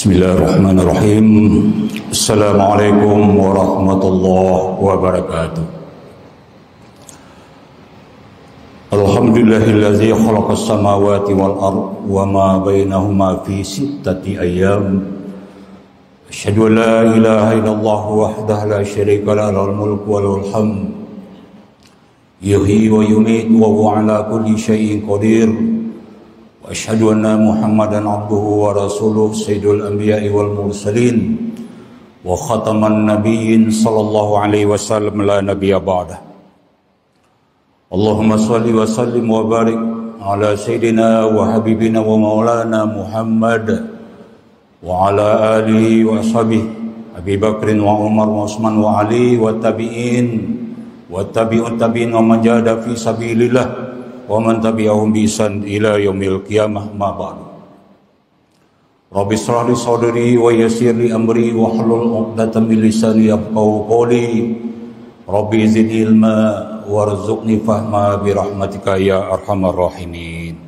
Bismillahirrahmanirrahim. Assalamualaikum warahmatullahi wabarakatuh. Alhamdulillahillazi khalaqas samawati wal ard wa ma bainahuma fi sittati ayyam. Asyhadu an la ilaha illallah wahdahu la syarika lahu lahul mulku wa lahul hamd. Yuhyi wa yumiitu wa huwa ala kulli syai'in qadir. Asyhadu anna Muhammadan abduhu wa rasuluh sayyidul anbiya'i wal mursalin wa khataman nabiyyin sallallahu alaihi wasallam la nabiyya ba'dah. Allahumma shalli wa sallim wa barik ala sayyidina wa habibina wa maulana Muhammad wa ala alihi wa ashabihi Abi Bakrin wa Umar wa Utsman wa Ali wa tabi'in wa tabi'ut tabi'in wa man jahada fi sabilillah wa man tabi'ahum bi ihsan ila yaumil qiyamah ma ba'du. Rabbi shrah li sadri wa yassir li amri wa hlul 'uqdatam min lisani yafqahu qawli. Rabbi zidni ilma warzuqni fahma bi rahmatika ya arhamar rahimin.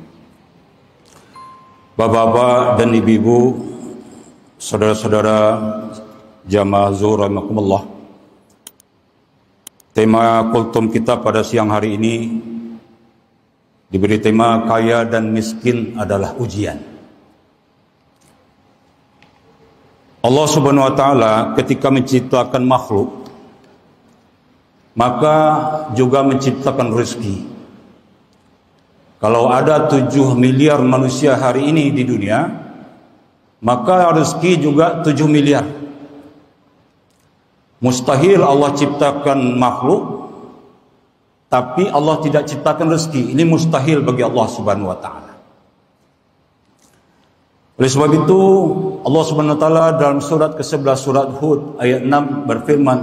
Bapak-bapak dan ibu-ibu, saudara-saudara jamaah zuhur rahimakumullah. Tema kultum kita pada siang hari ini diberi tema kaya dan miskin adalah ujian. Allah Subhanahu wa taala ketika menciptakan makhluk, maka juga menciptakan rezeki. Kalau ada 7 miliar manusia hari ini di dunia, maka rezeki juga 7 miliar. Mustahil Allah ciptakan makhluk tapi Allah tidak ciptakan rezeki. Ini mustahil bagi Allah Subhanahu wa taala. Oleh sebab itu Allah Subhanahu wa taala dalam surat ke-11 surat Hud ayat 6 berfirman,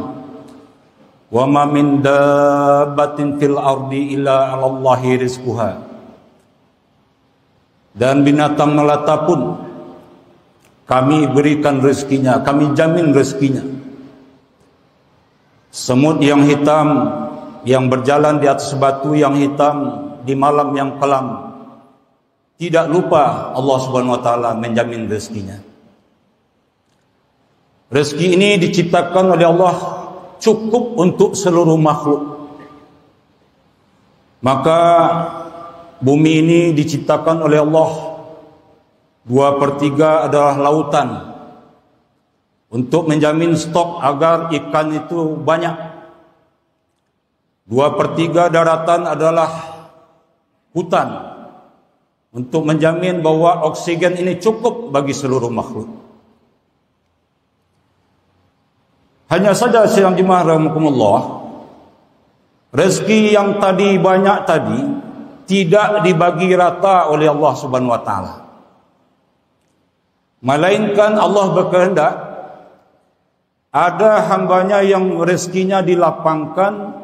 "Wa ma min dabbatin fil ardi illa 'alallahi rizquha." Dan binatang melata pun kami berikan rezekinya, kami jamin rezekinya. Semut yang hitam yang berjalan di atas batu yang hitam di malam yang kelam, tidak lupa Allah Subhanahu wa taala menjamin rezekinya. Rezeki ini diciptakan oleh Allah cukup untuk seluruh makhluk. Maka bumi ini diciptakan oleh Allah 2/3 adalah lautan untuk menjamin stok agar ikan itu banyak. 2/3 daratan adalah hutan untuk menjamin bahwa oksigen ini cukup bagi seluruh makhluk. Hanya saja sayang jemaah rahimakumullah, rezeki yang tadi banyak tadi tidak dibagi rata oleh Allah Subhanahu wa taala. Melainkan Allah berkehendak ada hambanya yang rezekinya dilapangkan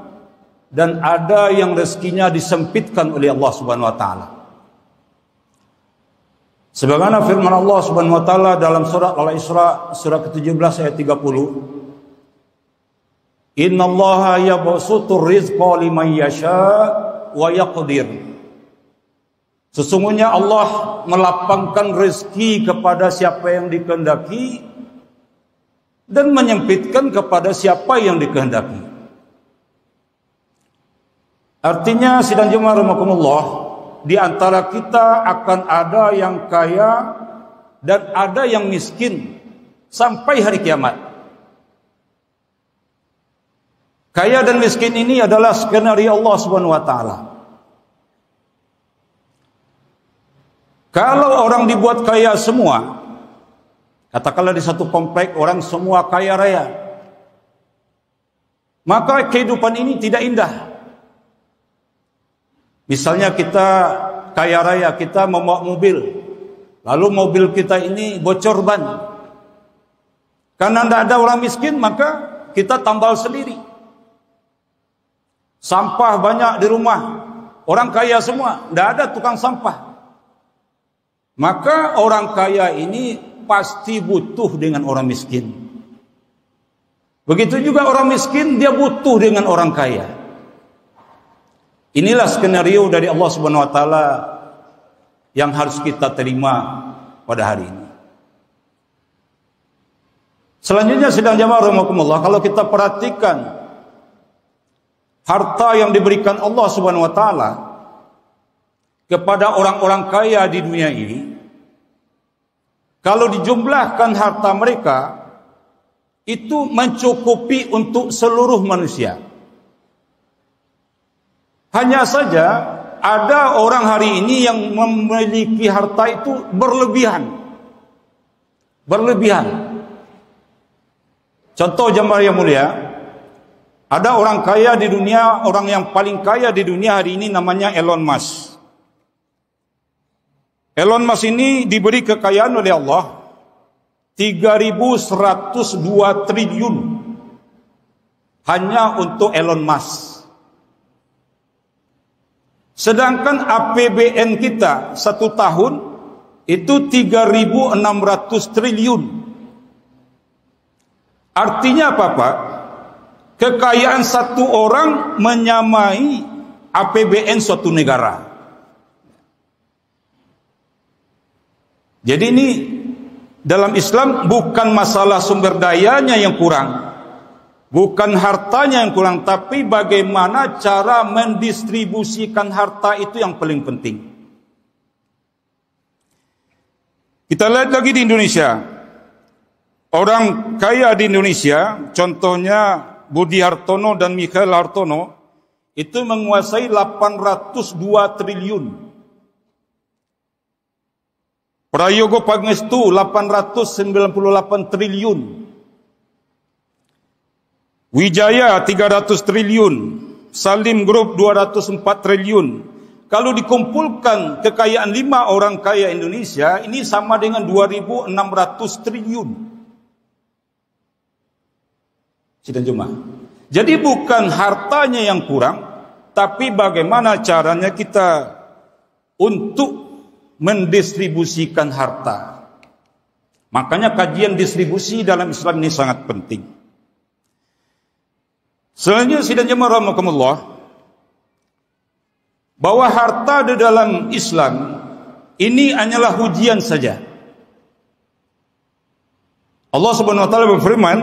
dan ada yang rezekinya disempitkan oleh Allah Subhanahu wa taala. Sebagaimana firman Allah Subhanahu wa taala dalam surat Al-Isra surah ke-17 ayat 30, "Innallaha yabsutur rizqa liman yasha' wa yaqdir." Sesungguhnya Allah melapangkan rezeki kepada siapa yang dikehendaki dan menyempitkan kepada siapa yang dikehendaki. Artinya sidang jemaah rahimakumullah, di antara kita akan ada yang kaya dan ada yang miskin sampai hari kiamat. Kaya dan miskin ini adalah skenario Allah Subhanahu wa taala. Kalau orang dibuat kaya semua, katakanlah di satu komplek orang semua kaya raya, maka kehidupan ini tidak indah. Misalnya kita kaya raya, kita membawa mobil, lalu mobil kita ini bocor ban. Karena tidak ada orang miskin, maka kita tambal sendiri. Sampah banyak di rumah, orang kaya semua, tidak ada tukang sampah. Maka orang kaya ini pasti butuh dengan orang miskin. Begitu juga orang miskin, dia butuh dengan orang kaya. Inilah skenario dari Allah Subhanahu wa taala yang harus kita terima pada hari ini. Selanjutnya sidang jamaah rahimakumullah, kalau kita perhatikan harta yang diberikan Allah Subhanahu wa taala kepada orang-orang kaya di dunia ini, kalau dijumlahkan harta mereka itu mencukupi untuk seluruh manusia. Hanya saja ada orang hari ini yang memiliki harta itu berlebihan. Contoh jemaah yang mulia, ada orang kaya di dunia, orang yang paling kaya di dunia hari ini namanya Elon Musk. Elon Musk ini diberi kekayaan oleh Allah 3.102 triliun hanya untuk Elon Musk. Sedangkan APBN kita satu tahun itu 3.600 triliun. Artinya apa Pak? Kekayaan satu orang menyamai APBN suatu negara. Jadi ini dalam Islam bukan masalah sumber dayanya yang kurang, bukan hartanya yang kurang, tapi bagaimana cara mendistribusikan harta itu yang paling penting. Kita lihat lagi di Indonesia. Orang kaya di Indonesia, contohnya Budi Hartono dan Mikhail Hartono, itu menguasai 802 triliun. Prayogo Pangestu 898 triliun. Wijaya 300 triliun. Salim Group 204 triliun. Kalau dikumpulkan kekayaan 5 orang kaya Indonesia, ini sama dengan 2.600 triliun. Sidang jemaah. Jadi bukan hartanya yang kurang, tapi bagaimana caranya kita untuk mendistribusikan harta. Makanya kajian distribusi dalam Islam ini sangat penting. Selanjutnya sidang jemaah rahimakumullah, bahwa harta di dalam Islam ini hanyalah ujian saja. Allah Subhanahu wa taala berfirman,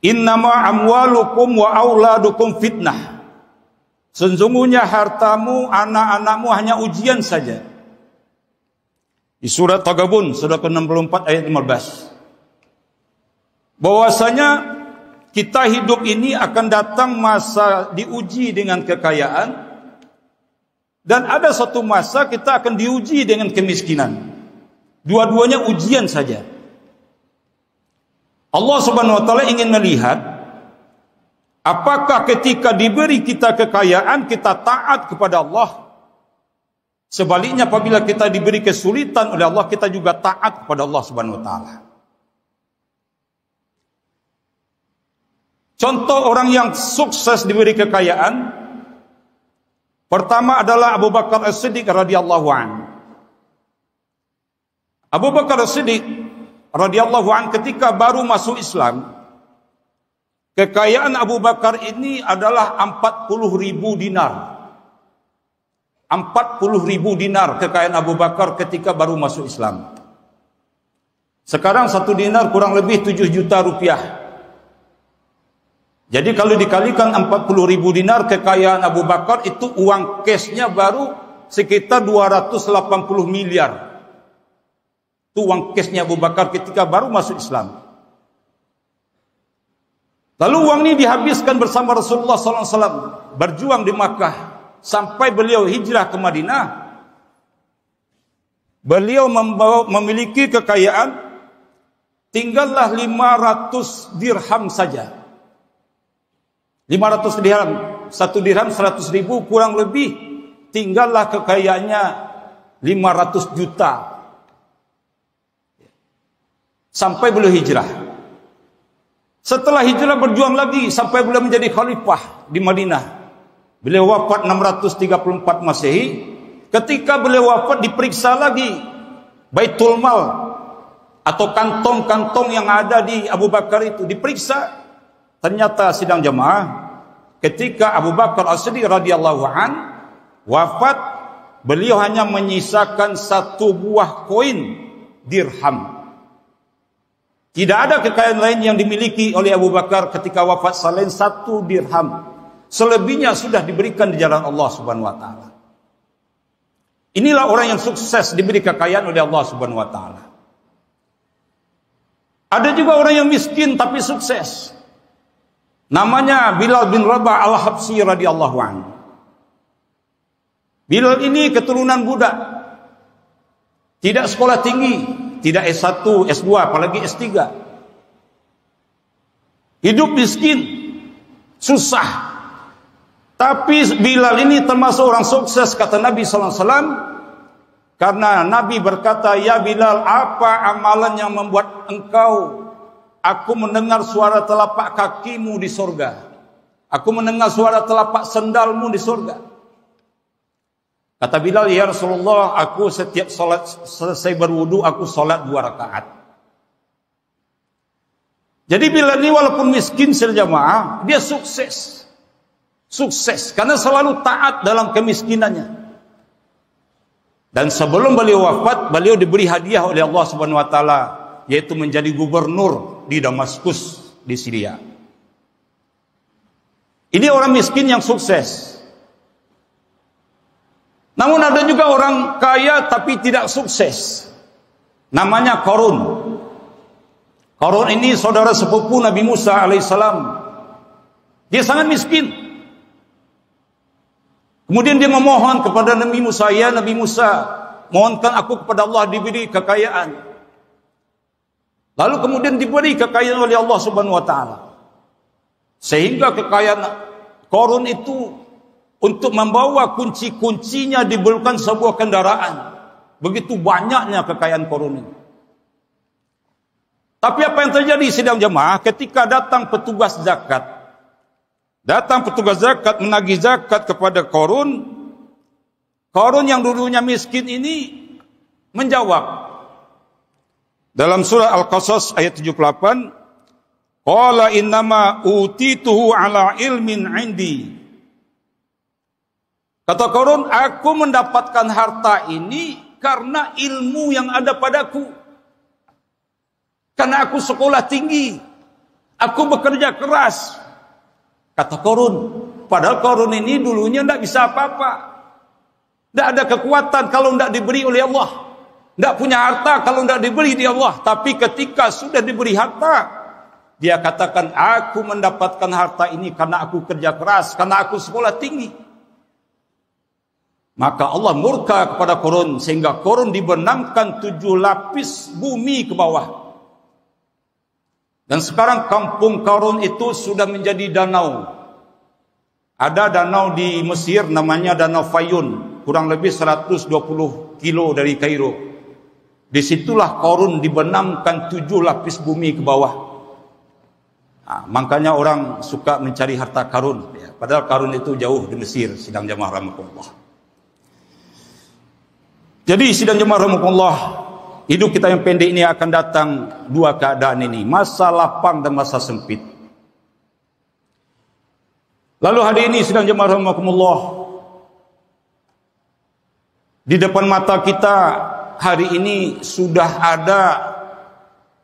"Innama amwalukum wa auladukum fitnah." Sesungguhnya hartamu, anak-anakmu hanya ujian saja. Di surat Taghabun, surah ke-64 ayat 15. Bahwasanya kita hidup ini akan datang masa diuji dengan kekayaan, dan ada satu masa kita akan diuji dengan kemiskinan. Dua-duanya ujian saja. Allah Subhanahu wa taala ingin melihat apakah ketika diberi kita kekayaan kita taat kepada Allah. Sebaliknya apabila kita diberi kesulitan oleh Allah, kita juga taat kepada Allah Subhanahu wa taala. Contoh orang yang sukses diberi kekayaan, pertama adalah Abu Bakar As-Siddiq radhiyallahu anhu. Abu Bakar As-Siddiq radhiyallahu anhu ketika baru masuk Islam, kekayaan Abu Bakar ini adalah 40.000 dinar. 40.000 dinar kekayaan Abu Bakar ketika baru masuk Islam. Sekarang 1 dinar kurang lebih 7 juta rupiah. Jadi kalau dikalikan 40.000 dinar kekayaan Abu Bakar, itu uang cashnya baru sekitar 280 miliar. Itu uang cashnya Abu Bakar ketika baru masuk Islam. Lalu uang ini dihabiskan bersama Rasulullah SAW berjuang di Makkah sampai beliau hijrah ke Madinah. Beliau memiliki kekayaan, tinggallah 500 dirham saja. 500 dirham, 1 dirham 100.000 kurang lebih, tinggallah kekayaannya 500 juta. Sampai beliau hijrah. Setelah hijrah berjuang lagi sampai beliau menjadi khalifah di Madinah. Beliau wafat 634 Masehi. Ketika beliau wafat diperiksa lagi Baitul Mal atau kantong-kantong yang ada di Abu Bakar itu diperiksa. Ternyata sidang jamaah, ketika Abu Bakar As-Siddiq radhiyallahu an wafat, beliau hanya menyisakan 1 buah koin dirham. Tidak ada kekayaan lain yang dimiliki oleh Abu Bakar ketika wafat selain 1 dirham. Selebihnya sudah diberikan di jalan Allah Subhanahu wa taala. Inilah orang yang sukses diberi kekayaan oleh Allah Subhanahu wa taala. Ada juga orang yang miskin tapi sukses. Namanya Bilal bin Rabah al-Habsyi radhiyallahu anhu. Bilal ini keturunan budak. Tidak sekolah tinggi, tidak S1, S2, apalagi S3. Hidup miskin, susah. Tapi Bilal ini termasuk orang sukses, kata Nabi sallallahu alaihi wasallam, karena Nabi berkata, "Ya Bilal, apa amalan yang membuat aku mendengar suara telapak kakimu di surga? Aku mendengar suara telapak sendalmu di surga." Kata Bilal, "Ya Rasulullah, aku setiap salat selesai berwudu, aku salat 2 rakaat." Jadi Bilal ini walaupun miskin sejamaah, dia sukses. Sukses karena selalu taat dalam kemiskinannya. Dan sebelum beliau wafat, beliau diberi hadiah oleh Allah Subhanahu wa taala, yaitu menjadi gubernur di Damaskus di Syria. Ini orang miskin yang sukses. Namun ada juga orang kaya tapi tidak sukses. Namanya Qarun. Qarun ini saudara sepupu Nabi Musa alaihissalam. Dia sangat miskin. Kemudian dia memohon kepada Nabi Musa, "Ya Nabi Musa, mohonkan aku kepada Allah diberi kekayaan." Lalu kemudian diberi kekayaan oleh Allah Subhanahu wa taala. Sehingga kekayaan Qarun itu untuk membawa kunci-kuncinya diberikan sebuah kendaraan. Begitu banyaknya kekayaan Qarun ini. Tapi apa yang terjadi sidang jemaah ketika datang petugas zakat? Datang petugas zakat menagih zakat kepada Qarun. Qarun yang dulunya miskin ini menjawab. Dalam surah Al-Qasas ayat 78, "Qala innama utituhu ala ilmin 'indi." Kata Qarun, "Aku mendapatkan harta ini karena ilmu yang ada padaku. Karena aku sekolah tinggi, aku bekerja keras." Kata Qarun, padahal Qarun ini dulunya tidak bisa apa-apa. Tidak ada kekuatan kalau tidak diberi oleh Allah. Tidak punya harta kalau tidak diberi di Allah. Tapi ketika sudah diberi harta, dia katakan, "Aku mendapatkan harta ini karena aku kerja keras, karena aku sekolah tinggi." Maka Allah murka kepada Qarun sehingga Qarun dibenamkan 7 lapis bumi ke bawah. Dan sekarang kampung Qarun itu sudah menjadi danau. Ada danau di Mesir namanya Danau Fayun, kurang lebih 120 kilo dari Kairo. Disitulah Qarun dibenamkan 7 lapis bumi ke bawah. Makanya orang suka mencari harta Qarun. Padahal Qarun itu jauh di Mesir, sidang jamaah rahmatullah. Jadi sidang jamaah rahmatullah, hidup kita yang pendek ini akan datang 2 keadaan ini, masa lapang dan masa sempit. Lalu hari ini sidang jemaah rahimakumullah, di depan mata kita hari ini sudah ada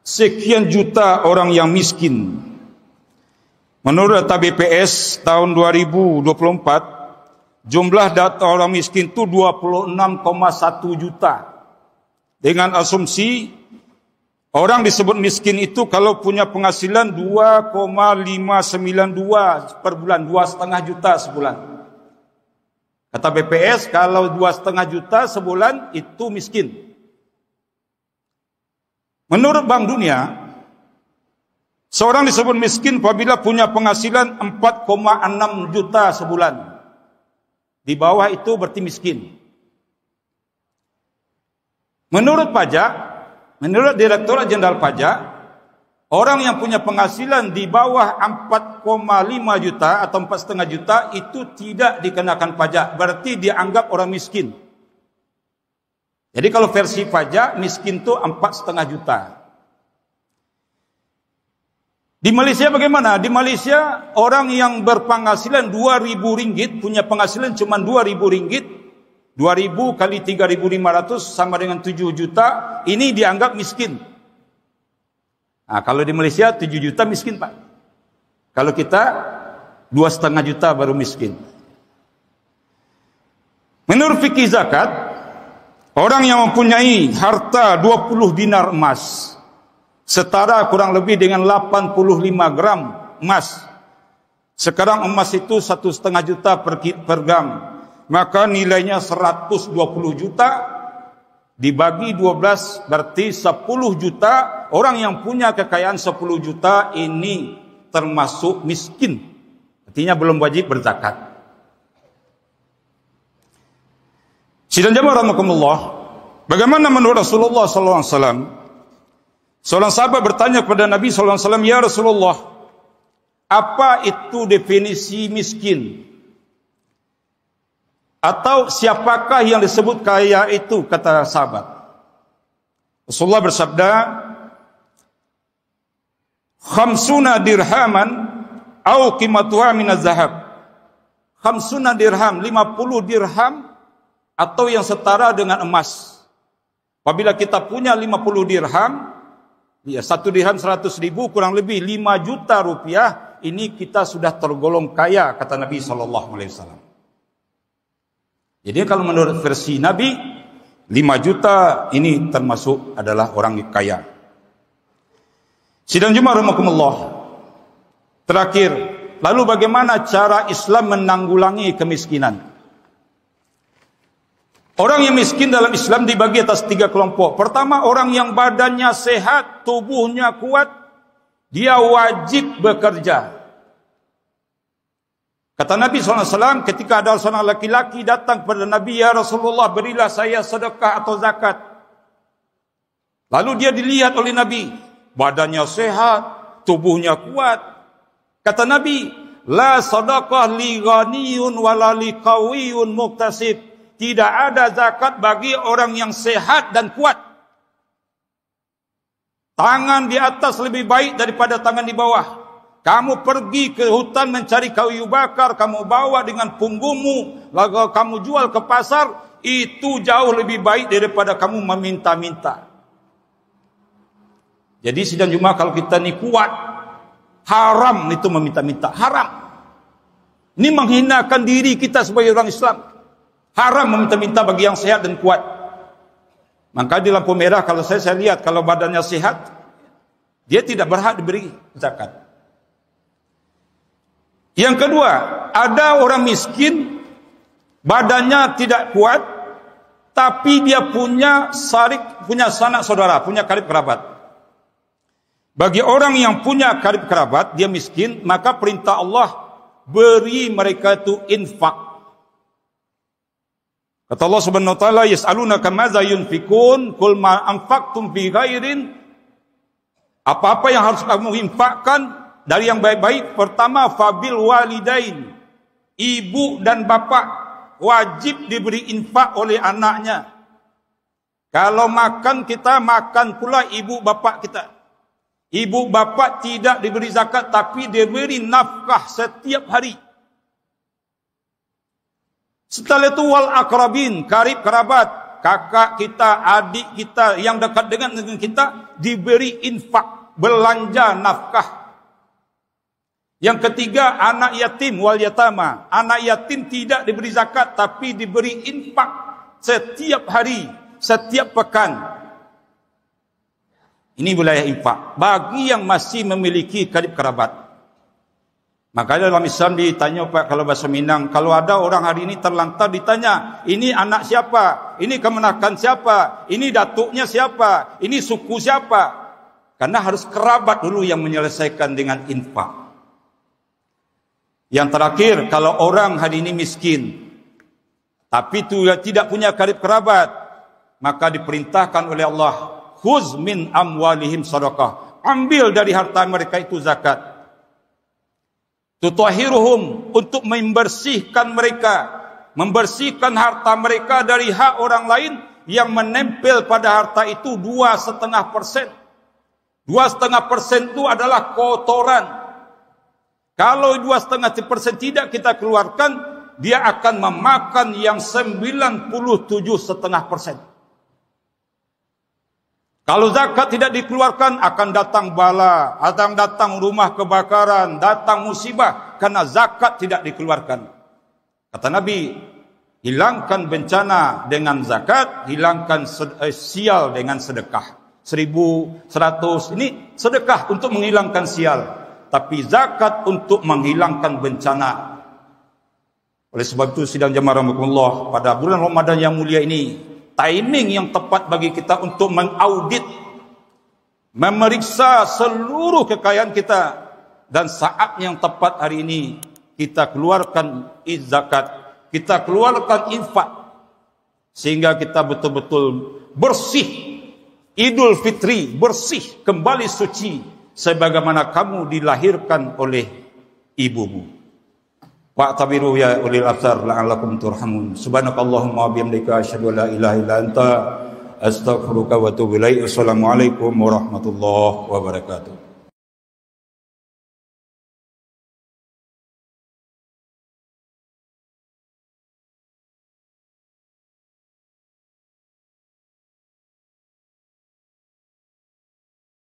sekian juta orang yang miskin. Menurut data BPS tahun 2024, jumlah data orang miskin itu 26,1 juta. Dengan asumsi orang disebut miskin itu kalau punya penghasilan 2,592 per bulan, 2,5 juta sebulan. Kata BPS kalau 2,5 juta sebulan itu miskin. Menurut Bank Dunia, seorang disebut miskin apabila punya penghasilan 4,6 juta sebulan. Di bawah itu berarti miskin. Menurut menurut Direktorat Jenderal Pajak, orang yang punya penghasilan di bawah 4,5 juta atau 4,5 juta itu tidak dikenakan pajak, berarti dianggap orang miskin. Jadi kalau versi pajak, miskin itu 4,5 juta. Di Malaysia bagaimana? Di Malaysia orang yang berpenghasilan 2.000 ringgit, punya penghasilan cuma 2.000 ringgit, 2.000 kali 3.500 sama dengan 7 juta, ini dianggap miskin. Kalau di Malaysia 7 juta miskin, Pak. Kalau kita 2,5 juta baru miskin. Menurut fikih zakat, orang yang mempunyai harta 20 dinar emas, setara kurang lebih dengan 85 gram emas. Sekarang emas itu 1,5 juta per gram. Maka nilainya 120 juta dibagi 12 berarti 10 juta. Orang yang punya kekayaan 10 juta ini termasuk miskin. Artinya belum wajib berzakat. Sidang jamaah rahimakumullah, bagaimana menurut Rasulullah SAW? Seorang sahabat bertanya kepada Nabi SAW, "Ya Rasulullah, apa itu definisi miskin? Atau siapakah yang disebut kaya itu?" Kata sahabat. Rasulullah bersabda, "Khamsuna dirhaman au qimatuha minaz zahab." 50 dirham, 50 dirham atau yang setara dengan emas. Apabila kita punya 50 dirham, ya 1 dirham 100.000, kurang lebih 5 juta rupiah, ini kita sudah tergolong kaya, kata Nabi SAW. Jadi kalau menurut versi Nabi, 5 juta ini termasuk adalah orang kaya. Sidang Jumat rahimakumullah. Terakhir, lalu bagaimana cara Islam menanggulangi kemiskinan? Orang yang miskin dalam Islam dibagi atas 3 kelompok. Pertama, orang yang badannya sehat, tubuhnya kuat, dia wajib bekerja. Kata Nabi SAW, ketika ada seorang laki-laki datang kepada Nabi, "Ya Rasulullah, berilah saya sedekah atau zakat." Lalu dia dilihat oleh Nabi, badannya sehat, tubuhnya kuat. Kata Nabi, "La sadaqah li ghaniyun wala li qawiyun muktasib." Tidak ada zakat bagi orang yang sehat dan kuat. Tangan di atas lebih baik daripada tangan di bawah. Kamu pergi ke hutan mencari kayu bakar, kamu bawa dengan punggungmu, lalu kamu jual ke pasar, itu jauh lebih baik daripada kamu meminta-minta. Jadi sidang Jumat, kalau kita ni kuat, haram itu meminta-minta, haram. Ini menghinakan diri kita sebagai orang Islam. Haram meminta-minta bagi yang sehat dan kuat. Maka di lampu merah, kalau saya lihat, kalau badannya sehat, dia tidak berhak diberi zakat. Yang kedua, ada orang miskin, badannya tidak kuat, tapi dia punya sanak saudara, punya karib kerabat. Bagi orang yang punya karib kerabat, dia miskin, maka perintah Allah, beri mereka itu infak. Kata Allah Subhanahu wa taala, "Yas'alunaka madza yunfikun, qul ma anfaqtum fi khairin." Apa-apa yang harus kamu infakkan dari yang baik-baik, pertama fabil walidain, ibu dan bapak wajib diberi infak oleh anaknya. Kalau makan, kita makan pula ibu bapak kita. Ibu bapak tidak diberi zakat, tapi diberi nafkah setiap hari. Setelah itu wal akrabin, karib kerabat, kakak kita, adik kita yang dekat dengan kita, diberi infak, belanja nafkah. Yang ketiga, anak yatim wal yatama. Anak yatim tidak diberi zakat, tapi diberi infak setiap hari, setiap pekan. Ini wilayah infak bagi yang masih memiliki karib kerabat. Maka dalam Islam ditanya, Pak, kalau bahasa Minang, kalau ada orang hari ini terlantar ditanya, ini anak siapa? Ini kemenakan siapa? Ini datuknya siapa? Ini suku siapa? Karena harus kerabat dulu yang menyelesaikan dengan infak. Yang terakhir, kalau orang hari ini miskin, tapi itu tidak punya karib kerabat, maka diperintahkan oleh Allah, khuz min amwalihim sadaqah. Ambil dari harta mereka itu zakat. Tutahhiruhum, untuk membersihkan mereka, membersihkan harta mereka dari hak orang lain yang menempel pada harta itu 2,5%. 2,5% itu adalah kotoran. Kalau 2,5% tidak kita keluarkan, dia akan memakan yang 97,5%. Kalau zakat tidak dikeluarkan, akan datang bala, akan datang rumah kebakaran, datang musibah, karena zakat tidak dikeluarkan. Kata Nabi, hilangkan bencana dengan zakat, hilangkan sial dengan sedekah. 1.100 ini sedekah untuk menghilangkan sial, tapi zakat untuk menghilangkan bencana. Oleh sebab itu, sidang jemaah rahimakumullah, pada bulan Ramadan yang mulia ini, timing yang tepat bagi kita untuk mengaudit, memeriksa seluruh kekayaan kita, dan saat yang tepat hari ini kita keluarkan zakat, kita keluarkan infak, sehingga kita betul-betul bersih. Idul Fitri, bersih, kembali suci, sebagaimana kamu dilahirkan oleh ibumu. Wa'tabiru ya ulil absar la'allakum turhamun. Subhanakallahumma wa bihamdika asyhadu an la ilaha illa anta astaghfiruka wa atubu ilaik. Wassalamualaikum warahmatullahi wabarakatuh.